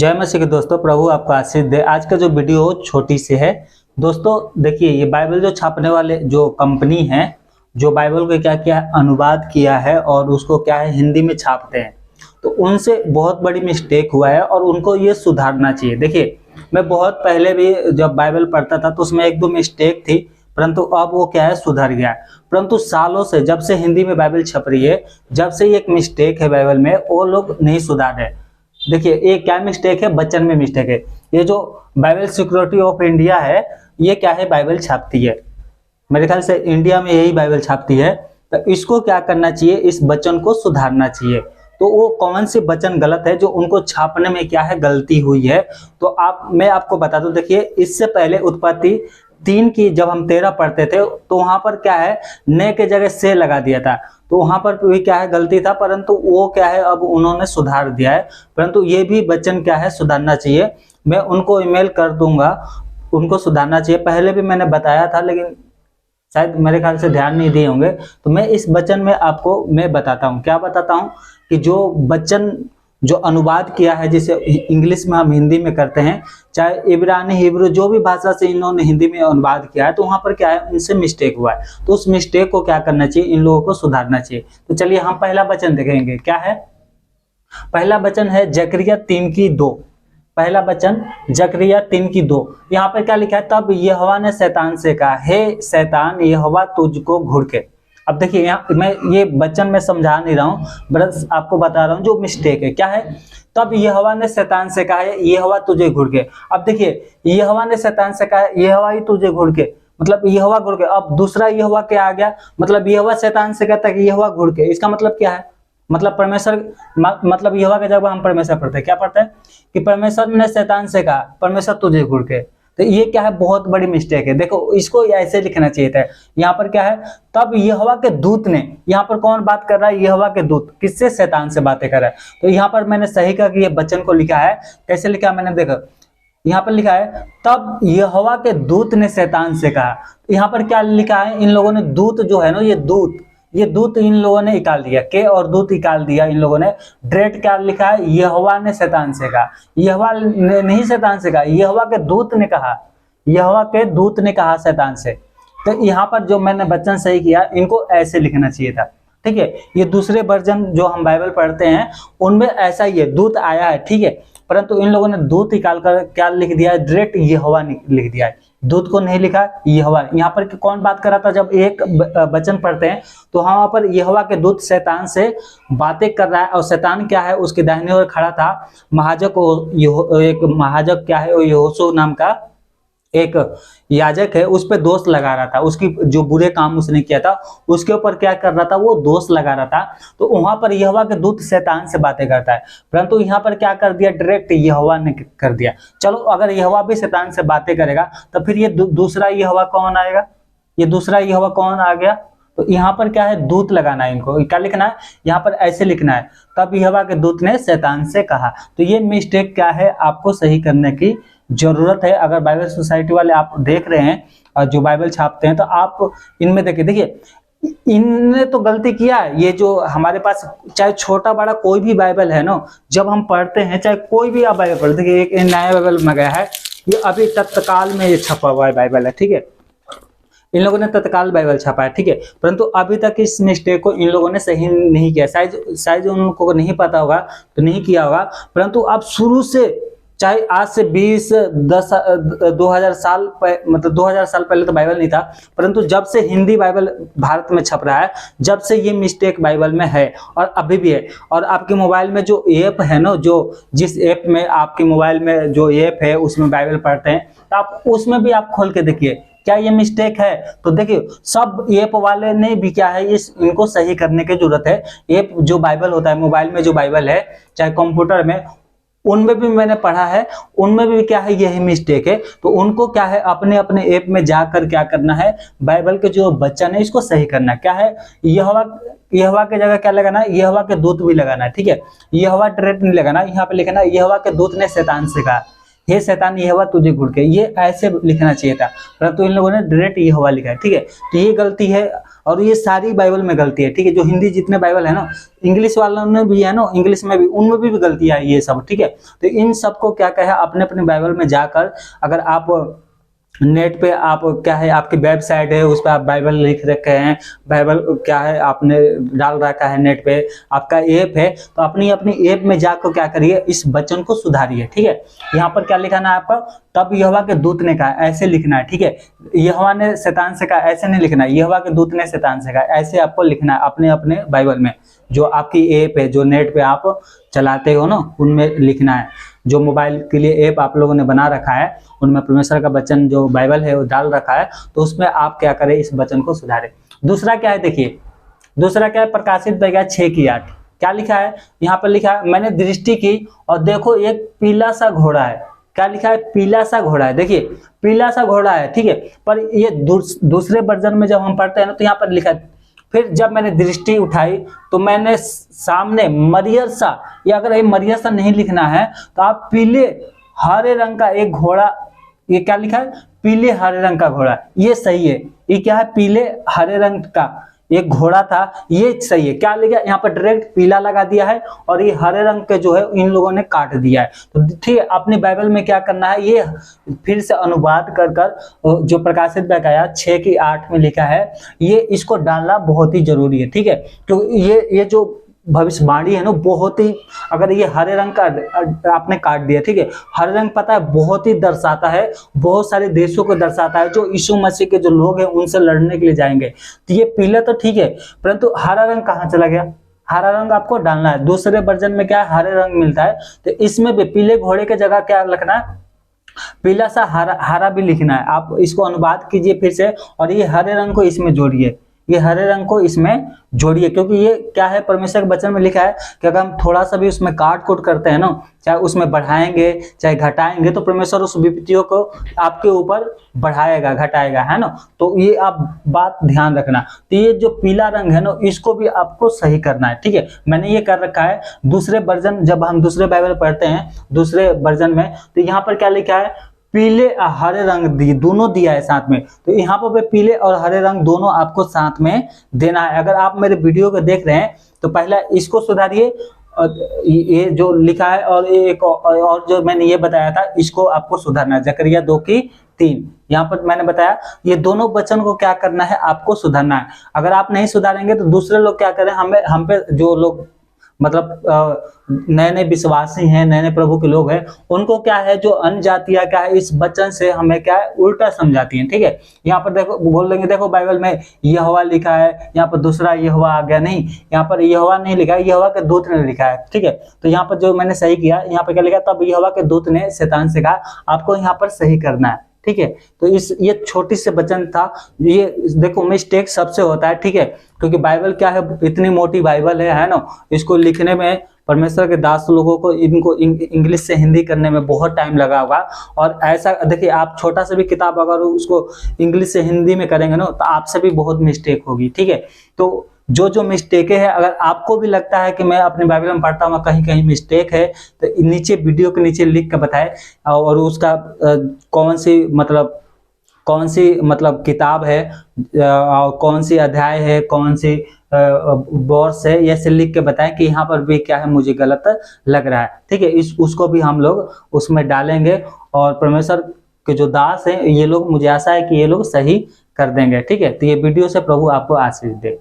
जय मसीह के दोस्तों, प्रभु आपको आशीष दे। आज का जो वीडियो छोटी सी है दोस्तों, देखिए ये बाइबल जो छापने वाले जो कंपनी है, जो बाइबल को क्या किया है, अनुवाद किया है और उसको क्या है हिंदी में छापते हैं, तो उनसे बहुत बड़ी मिस्टेक हुआ है और उनको ये सुधारना चाहिए। देखिए मैं बहुत पहले भी जब बाइबल पढ़ता था तो उसमें एक दो मिस्टेक थी, परंतु अब वो क्या है सुधर गया है। परंतु सालों से जब से हिंदी में बाइबल छप रही है, जब से ये एक मिस्टेक है बाइबल में, वो लोग नहीं सुधार रहे। देखिए ये क्या मिस्टेक है, बच्चन में मिस्टेक है। ये जो बाइबल सिक्योरिटी ऑफ इंडिया है, ये क्या है बाइबल छापती है, मेरे ख्याल से इंडिया में यही बाइबल छापती है। तो इसको क्या करना चाहिए, इस बच्चन को सुधारना चाहिए। तो वो कौन सी वचन गलत है जो उनको छापने में क्या है गलती हुई है, तो मैं आपको बता दूं। देखिए इससे पहले उत्पत्ति 3 की जब हम 13 पढ़ते थे तो वहां पर क्या है ने के जगह से लगा दिया था, तो वहां पर भी क्या है गलती था, परंतु वो क्या है अब उन्होंने सुधार दिया है। परंतु ये भी वचन क्या है सुधारना चाहिए। मैं उनको ईमेल कर दूंगा, उनको सुधारना चाहिए। पहले भी मैंने बताया था लेकिन शायद मेरे ख्याल से ध्यान नहीं दिए होंगे। तो मैं इस वचन में आपको मैं बताता हूँ, क्या बताता हूँ कि जो वचन जो अनुवाद किया है, जिसे इंग्लिश में हम हिंदी में करते हैं, चाहे इब्रानी हिब्रू जो भी भाषा से इन्होंने हिंदी में अनुवाद किया है, तो वहां पर क्या है उनसे मिस्टेक हुआ है। तो उस मिस्टेक को क्या करना चाहिए, इन लोगों को सुधारना चाहिए। तो चलिए हम पहला वचन देखेंगे। क्या है पहला वचन है जकरिया 3:2। पहला वचन जकरिया 3:2। यहाँ पर क्या लिखा है, तब यहोवा ने शैतान से कहा, हे शैतान यहोवा तुझको घुड़के। अब देखिए यहाँ मैं ये वचन में समझा नहीं रहा हूँ, बस आपको बता रहा हूँ जो मिस्टेक है। क्या है, तब यहोवा ने शैतान से कहा है यहोवा तुझे घुड़के। अब देखिए यहोवा ने शैतान से कहा है यहोवा ही तुझे घुड़के, मतलब यहोवा घुड़के। अब दूसरा यहोवा क्या आ गया, मतलब यहोवा शैतान से कहता है कि यहोवा घुड़के। इसका मतलब क्या है, मतलब परमेश्वर, मतलब यहोवा के जब हम परमेश्वर पढ़ते हैं क्या पढ़ते हैं कि परमेश्वर ने शैतान से कहा परमेश्वर तुझे घुड़के। तो ये क्या है बहुत बड़ी मिस्टेक है। देखो इसको ऐसे लिखना चाहिए था। यहाँ पर क्या है, तब यहोवा के दूत ने, यहाँ पर कौन बात कर रहा है, यहोवा के दूत किससे, शैतान से बातें कर रहा है। तो यहाँ पर मैंने सही कहा कि ये वचन को लिखा है, कैसे लिखा है मैंने, देखो यहाँ पर लिखा है तब यहोवा के दूत ने शैतान से कहा। यहाँ पर क्या लिखा है, इन लोगों ने दूत जो है ना, ये दूत इन लोगों ने निकाल दिया, के और दूत निकाल दिया इन लोगों ने। डायरेक्ट क्या लिखा है, यहोवा ने शैतान से कहा। यहोवा ने नहीं शैतान से कहा, यहोवा के दूत ने कहा, यहोवा के दूत ने कहा शैतान से। तो यहाँ पर जो मैंने वचन सही किया, इनको ऐसे लिखना चाहिए था। ठीक है, ये दूसरे वर्जन जो हम बाइबल पढ़ते हैं उनमें ऐसा ही है, दूत आया है, ठीक है, परंतु इन लोगों ने दूत निकाल कर क्या लिख दिया है, डायरेक्ट यहोवा लिख दिया है, दूत को नहीं लिखा यहोवा। यहाँ पर कौन बात कर रहा था, जब एक वचन पढ़ते हैं तो वहां पर यहोवा के दूत शैतान से बातें कर रहा है, और शैतान क्या है उसके दाहिने ओर खड़ा था महाजक, एक महाजक क्या है, यहोशू नाम का एक याजक है, उस पर दोष लगा रहा था, उसकी जो बुरे काम उसने किया था उसके ऊपर क्या कर रहा था, वो दोष लगा रहा था। तो वहां पर यहोवा के दूत शैतान से बातें करता है, परंतु यहाँ पर क्या कर दिया, डायरेक्ट यहोवा ने कर दिया। चलो अगर यहोवा भी शैतान से बातें करेगा तो फिर ये दूसरा यहोवा कौन आएगा, ये दूसरा यहोवा कौन आ गया। तो यहाँ पर क्या है, दूत लगाना है, इनको क्या लिखना है, यहाँ पर ऐसे लिखना है, तब यहोवा के दूत ने शैतान से कहा। तो ये मिस्टेक क्या है, आपको सही करने की जरूरत है। अगर बाइबल सोसाइटी वाले आप देख रहे हैं और जो बाइबल छापते हैं, तो आप इनमें देखिए इनने तो गलती किया है। ये जो हमारे पास चाहे छोटा बड़ा कोई भी बाइबल है ना, जब हम पढ़ते हैं, चाहे कोई भी आप बाइबल पढ़ते, देखिए एक नया बाइबल में गया है, ये अभी तत्काल में ये छपा हुआ है बाइबल है, ठीक है, इन लोगों ने तत्काल बाइबल छापा है, ठीक है, परंतु अभी तक इस मिस्टेक को इन लोगों ने सही नहीं किया। शायद उनको नहीं पता होगा तो नहीं किया होगा, परंतु अब शुरू से, चाहे आज से 2000 साल मतलब 2000 साल पहले तो बाइबल नहीं था, परंतु जब से हिंदी बाइबल भारत में छप रहा है, जब से ये मिस्टेक बाइबल में है और अभी भी है। और आपके मोबाइल में जो ऐप है ना, जो जिस ऐप में आपके मोबाइल में जो ऐप है उसमें बाइबल पढ़ते हैं, तो आप उसमें भी आप खोल के देखिए क्या ये मिस्टेक है। तो देखिए सब ऐप वाले ने भी क्या है, इनको सही करने की जरूरत है। ऐप जो बाइबल होता है, मोबाइल में जो बाइबल है, चाहे कंप्यूटर में, उनमें भी मैंने पढ़ा है, उनमें भी क्या है यही मिस्टेक है। तो उनको क्या है अपने अपने ऐप में जाकर क्या करना है, बाइबल के जो वचन है इसको सही करना। क्या है, यहोवा के जगह क्या लगाना है, यहोवा के दूत भी लगाना है, ठीक है, यहोवा डायरेक्ट नहीं लगाना। यहाँ पे लिखना यहोवा के दूत ने शैतान से कहा, हे शैतान यहोवा तुझे घुड़के, ये ऐसे लिखना चाहिए था, परंतु इन लोगों ने डायरेक्ट यहोवा लिखा है, ठीक है। तो ये गलती है। और ये सारी बाइबल में गलती है, ठीक है। जो हिंदी जितने बाइबल है ना, इंग्लिश वालों में भी है ना, इंग्लिश में भी, उनमें भी गलतियां है ये सब, ठीक है। तो इन सबको क्या कहे, अपने अपने बाइबल में जाकर, अगर आप नेट पे आप क्या है, आपकी वेबसाइट है उस पर आप बाइबल लिख रखे हैं, बाइबल क्या है आपने डाल रखा है, नेट पे आपका ऐप है, तो अपनी अपनी ऐप में जाकर क्या करिए, इस वचन को सुधारिए, ठीक है। यहाँ पर क्या लिखना है आपका, तब यहोवा के दूत ने कहा, ऐसे लिखना है, ठीक है। यहोवा ने शैतान से कहा, ऐसे नहीं लिखना है। यहोवा के दूत ने शैतान से कहा, ऐसे आपको लिखना है अपने अपने बाइबल में, जो आपकी ऐप है, जो नेट पे आप चलाते हो ना, उनमें लिखना है। जो मोबाइल के लिए ऐप आप लोगों ने बना रखा है, उनमें परमेश्वर का वचन जो बाइबल है वो डाल रखा है, तो उसमें आप क्या करें, इस वचन को सुधारें। दूसरा क्या है, देखिए दूसरा क्या है, प्रकाशित वाक्य 6:8 क्या लिखा है, यहाँ पर लिखा है, मैंने दृष्टि की और देखो एक पीला सा घोड़ा है। क्या लिखा है, पीला सा घोड़ा है, देखिए पीला सा घोड़ा है, ठीक है। पर ये दूसरे वर्जन में जब हम पढ़ते हैं ना, तो यहाँ पर लिखा है, फिर जब मैंने दृष्टि उठाई तो मैंने सामने मरियर सा, या अगर ये मरियर सा नहीं लिखना है तो आप पीले हरे रंग का एक घोड़ा, ये क्या लिखा है, पीले हरे रंग का घोड़ा, ये सही है। ये क्या है, पीले हरे रंग का एक घोड़ा था, ये सही है। क्या लिखा, यहाँ पर डायरेक्ट पीला लगा दिया है और ये हरे रंग के जो है इन लोगों ने काट दिया है। तो ठीक है, अपनी बाइबल में क्या करना है, ये फिर से अनुवाद कर कर जो प्रकाशित वाक्य 6:8 में लिखा है, ये इसको डालना बहुत ही जरूरी है, ठीक है। तो ये जो भविष्यवाणी है ना, बहुत ही, अगर ये हरे रंग का आपने काट दिया, ठीक है, हरे रंग पता है बहुत ही दर्शाता है, बहुत सारे देशों को दर्शाता है, जो यीशु मसीह के जो लोग हैं उनसे लड़ने के लिए जाएंगे। तो ये पीला तो ठीक है, परंतु हरा रंग कहाँ चला गया, हरा रंग आपको डालना है। दूसरे वर्जन में क्या है, हरे रंग मिलता है, तो इसमें भी पीले घोड़े के जगह क्या लिखना है, पीला सा हरा भी लिखना है। आप इसको अनुवाद कीजिए फिर से, और ये हरे रंग को इसमें जोड़िए, ये हरे रंग को इसमें जोड़िए, क्योंकि ये क्या है, परमेश्वर के वचन में लिखा है कि अगर हम थोड़ा सा भी उसमें काट कूट करते हैं ना, चाहे उसमें बढ़ाएंगे चाहे घटाएंगे, तो परमेश्वर उस विपत्तियों को आपके ऊपर बढ़ाएगा घटाएगा, है ना। तो ये आप बात ध्यान रखना। तो ये जो पीला रंग है ना, इसको भी आपको सही करना है, ठीक है। मैंने ये कर रखा है। दूसरे वर्जन, जब हम दूसरे बाइबल पढ़ते हैं दूसरे वर्जन में, तो यहाँ पर क्या लिखा है, पीले और हरे रंग दिए, दोनों दिया है साथ में। तो यहाँ पर पीले और हरे रंग दोनों आपको साथ में देना है। अगर आप मेरे वीडियो को देख रहे हैं तो पहला इसको सुधारिए, ये जो लिखा है, और एक और जो मैंने ये बताया था, इसको आपको सुधारना है। जकरिया 2:3 यहाँ पर मैंने बताया, ये दोनों वचन को क्या करना है, आपको सुधारना है। अगर आप नहीं सुधारेंगे तो दूसरे लोग क्या करें, हम पे जो लोग मतलब नए नए विश्वासी हैं, नए नए प्रभु के लोग हैं, उनको क्या है, जो अन्य जातियां क्या है, इस वचन से हमें क्या है, उल्टा समझाती हैं, ठीक है। यहाँ पर देखो, बोल देंगे देखो बाइबल में यहोवा लिखा है, यहाँ पर दूसरा यहोवा आ गया, नहीं, यहाँ पर यहोवा नहीं लिखा है, यहोवा के दूत ने लिखा है, ठीक है। तो यहाँ पर जो मैंने सही किया, यहाँ पर क्या लिखा, तब यहोवा के दूत ने शैतान से कहा, आपको यहाँ पर सही करना है, ठीक है। तो ये छोटी से वचन था, ये देखो मिस्टेक सबसे होता है, ठीक है, क्योंकि बाइबल क्या है, इतनी मोटी बाइबल है ना, इसको लिखने में परमेश्वर के दास लोगों को, इनको इंग्लिश से हिंदी करने में बहुत टाइम लगा होगा। और ऐसा देखिए, आप छोटा सा भी किताब अगर उसको इंग्लिश से हिंदी में करेंगे ना, तो आपसे भी बहुत मिस्टेक होगी, ठीक है। तो जो मिस्टेक है, अगर आपको भी लगता है कि मैं अपने बाइबल में पढ़ता हूँ कहीं कहीं मिस्टेक है, तो नीचे वीडियो के नीचे लिख कर बताए, और उसका कौन सी मतलब किताब है, और कौन सी अध्याय है, कौन सी वर्ष है, ये से लिख के बताएं कि यहाँ पर भी क्या है, मुझे गलत लग रहा है, ठीक है। उसको भी हम लोग उसमें डालेंगे, और परमेश्वर के जो दास हैं ये लोग, मुझे आशा है कि ये लोग सही कर देंगे, ठीक है। तो ये वीडियो से प्रभु आपको आशीष दे।